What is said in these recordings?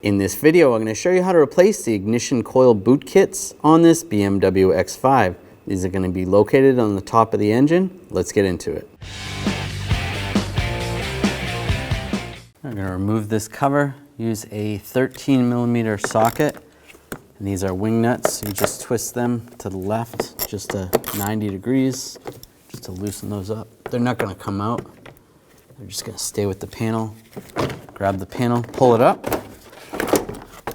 In this video, I'm going to show you how to replace the ignition coil boot kits on this BMW X5. These are going to be located on the top of the engine. Let's get into it. I'm going to remove this cover, use a 13mm socket. And these are wing nuts. You just twist them to the left, just to 90 degrees, just to loosen those up. They're not going to come out. They're just going to stay with the panel. Grab the panel, pull it up,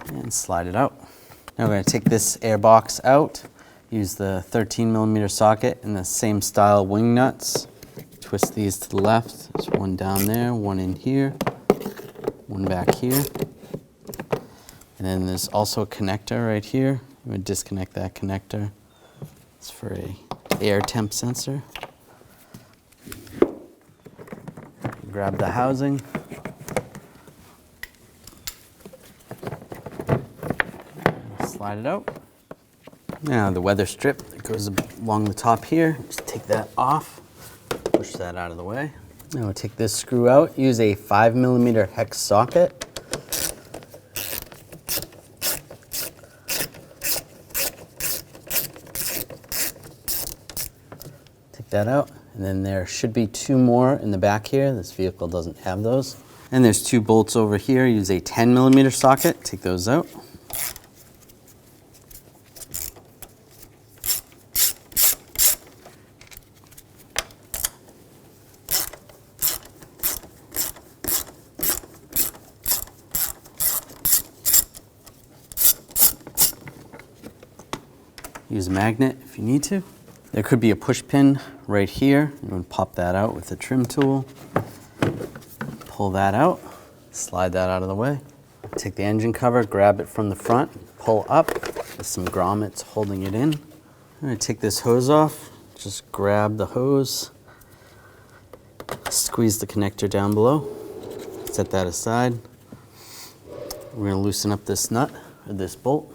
and slide it out. Now we're going to take this air box out, use the 13mm socket and the same style wing nuts. Twist these to the left. There's one down there, one in here, one back here. And then there's also a connector right here. I'm going to disconnect that connector. It's for an air temp sensor. Grab the housing. Slide it out. Now the weather strip that goes along the top here, just take that off, push that out of the way. Now we'll take this screw out, use a 5mm hex socket. Take that out, and then there should be two more in the back here. This vehicle doesn't have those. And there's two bolts over here, use a 10mm socket, take those out. Use a magnet if you need to. There could be a push pin right here. You want to pop that out with the trim tool. Pull that out, slide that out of the way. Take the engine cover, grab it from the front, pull up with some grommets holding it in. I'm going to take this hose off, just grab the hose, squeeze the connector down below, set that aside. We're going to loosen up this nut, or this bolt.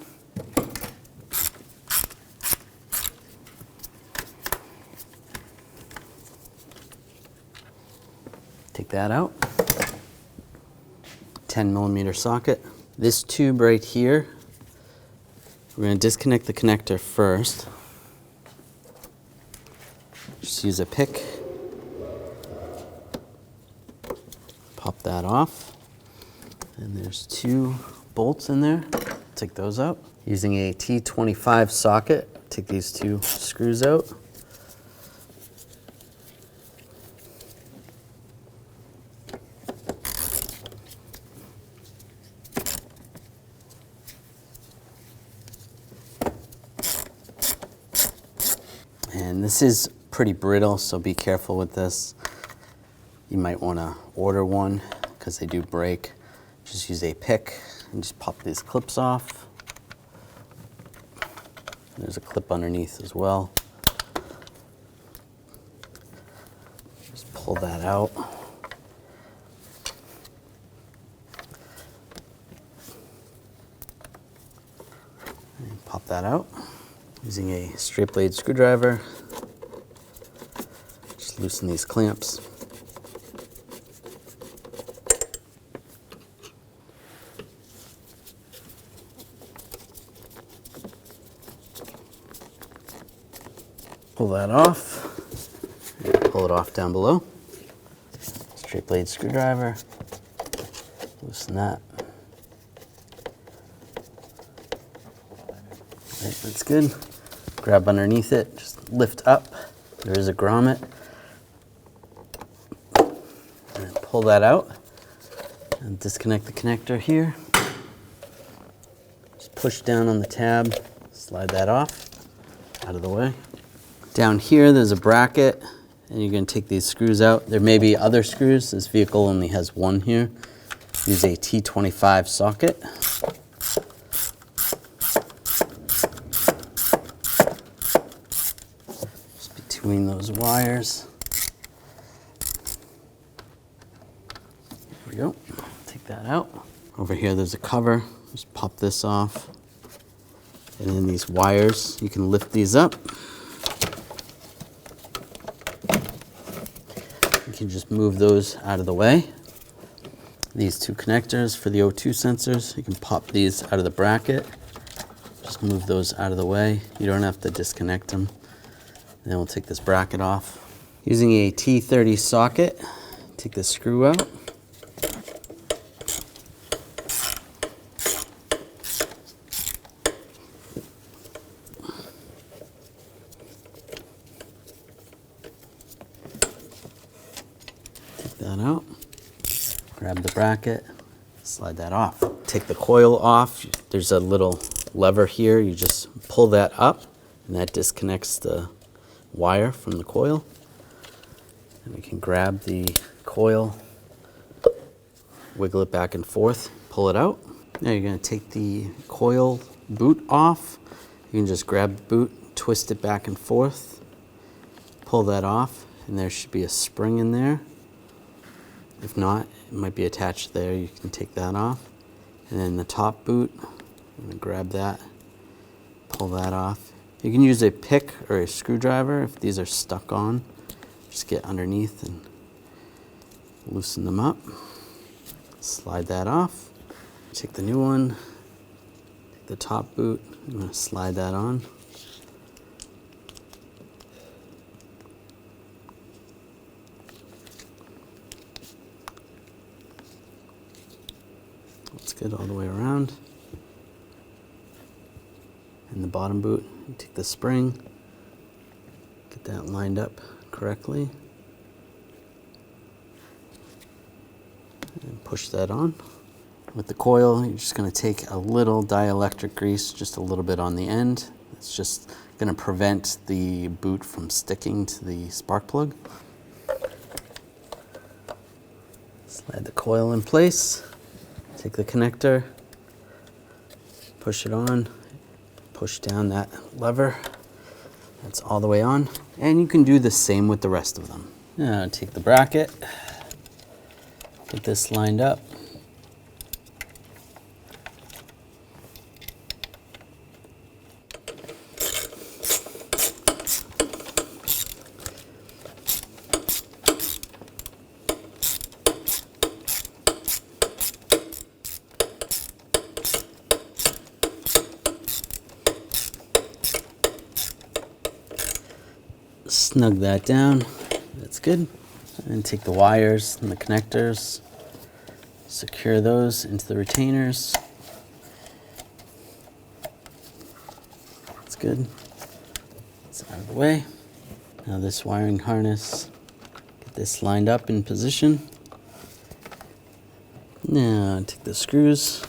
Take that out. 10mm socket. This tube right here, we're going to disconnect the connector first. Just use a pick. Pop that off. And there's two bolts in there. Take those out. Using a T25 socket, take these two screws out. And this is pretty brittle, so be careful with this. You might want to order one because they do break. Just use a pick and just pop these clips off. There's a clip underneath as well. Just pull that out. And pop that out. Using a straight blade screwdriver, just loosen these clamps. Pull that off, pull it off down below. Straight blade screwdriver, loosen that. Right, that's good. Grab underneath it, just lift up. There is a grommet. And pull that out and disconnect the connector here. Just push down on the tab, slide that off, out of the way. Down here, there's a bracket, and you're going to take these screws out. There may be other screws. This vehicle only has one here. Use a T25 socket. Between those wires. There we go. Take that out. Over here there's a cover. Just pop this off. And then these wires, you can lift these up. You can just move those out of the way. these two connectors for the O2 sensors. You can pop these out of the bracket. Just move those out of the way. You don't have to disconnect them. And then we'll take this bracket off. Using a T30 socket, take the screw out. Take that out. Grab the bracket, slide that off. Take the coil off. There's a little lever here. You just pull that up, and that disconnects the wire from the coil. And we can grab the coil, wiggle it back and forth, pull it out. Now you're going to take the coil boot off. You can just grab the boot, twist it back and forth, pull that off, and there should be a spring in there. If not, it might be attached there. You can take that off. And then the top boot, I'm going to grab that, pull that off. You can use a pick or a screwdriver if these are stuck on. Just get underneath and loosen them up. Slide that off. Take the new one, take the top boot, I'm going to slide that on. That's good all the way around. And the bottom boot, you take the spring, get that lined up correctly, and push that on. With the coil, you're just going to take a little dielectric grease, just a little bit on the end. It's just going to prevent the boot from sticking to the spark plug. Slide the coil in place, take the connector, push it on, push down that lever. That's all the way on. And you can do the same with the rest of them. Now take the bracket, get this lined up. Snug that down, that's good. And take the wires and the connectors, secure those into the retainers. That's good. It's out of the way. Now this wiring harness, get this lined up in position. Now take the screws,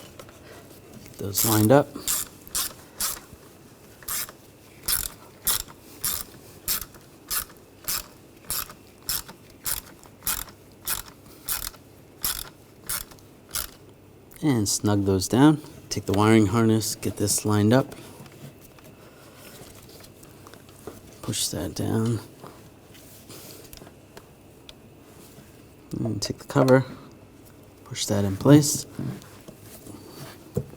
get those lined up. And snug those down. Take the wiring harness, get this lined up. Push that down. And take the cover, push that in place.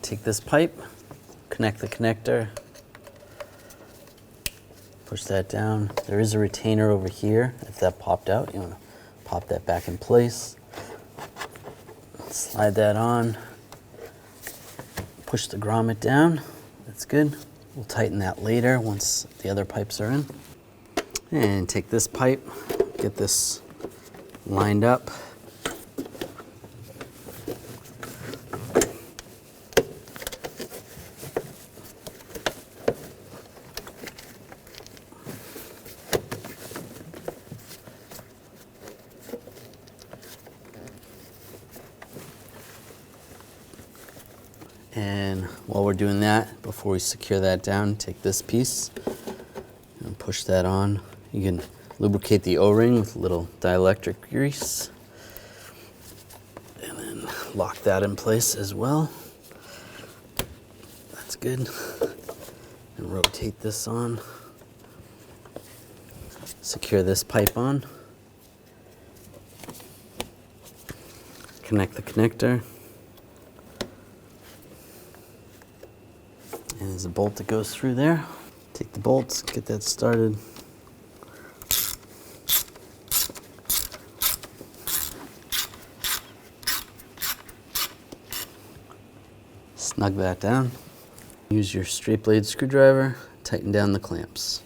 Take this pipe, connect the connector, push that down. There is a retainer over here. If that popped out, you want to pop that back in place. Slide that on. Push the grommet down. That's good. We'll tighten that later once the other pipes are in. And take this pipe, get this lined up. And while we're doing that, before we secure that down, take this piece and push that on. You can lubricate the O-ring with a little dielectric grease. And then lock that in place as well. That's good. And rotate this on. Secure this pipe on. Connect the connector. And there's a bolt that goes through there. Take the bolts, get that started. snug that down. Use your straight blade screwdriver, tighten down the clamps.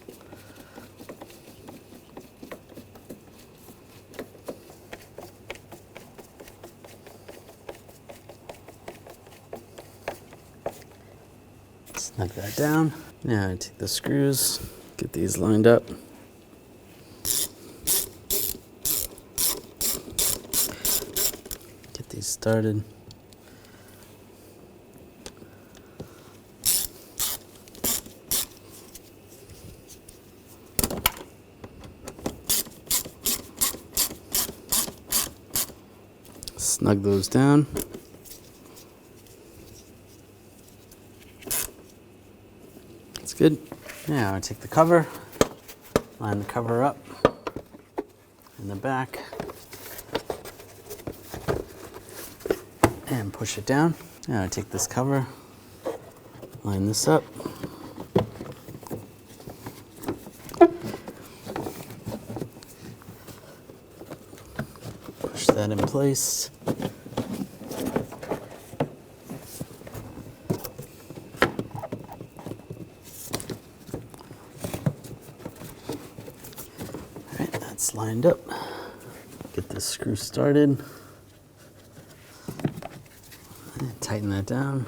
Snug that down. Now I take the screws, get these lined up. Get these started. Snug those down. That's good. Now I take the cover, line the cover up in the back, and push it down. Now I take this cover, line this up, push that in place. It's lined up. Get this screw started. And tighten that down.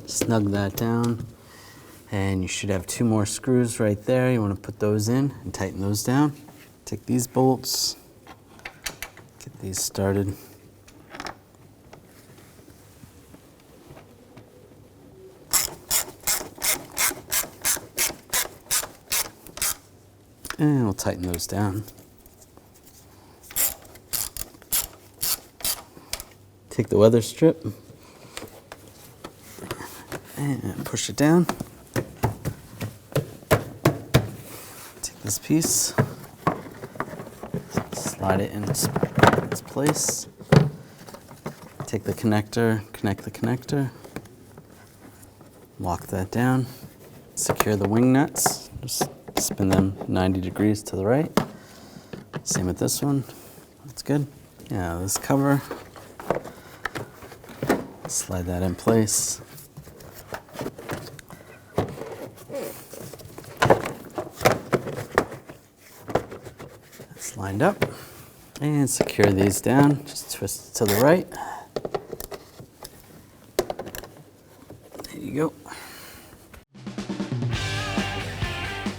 Snug that down. And you should have 2 more screws right there. You want to put those in and tighten those down. Take these bolts. Get these started. And we'll tighten those down. Take the weather strip and push it down. Take this piece, slide it in its place. Take the connector, connect the connector, lock that down, secure the wing nuts. Just spin them 90 degrees to the right. Same with this one. That's good. Yeah, this cover. Slide that in place. That's lined up. And secure these down. Just twist to the right. There you go.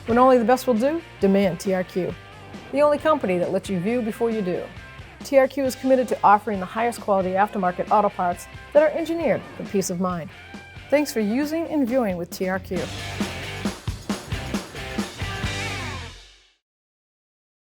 When only the best will do, demand TRQ. The only company that lets you view before you do. TRQ is committed to offering the highest quality aftermarket auto parts that are engineered for peace of mind. Thanks for using and viewing with TRQ.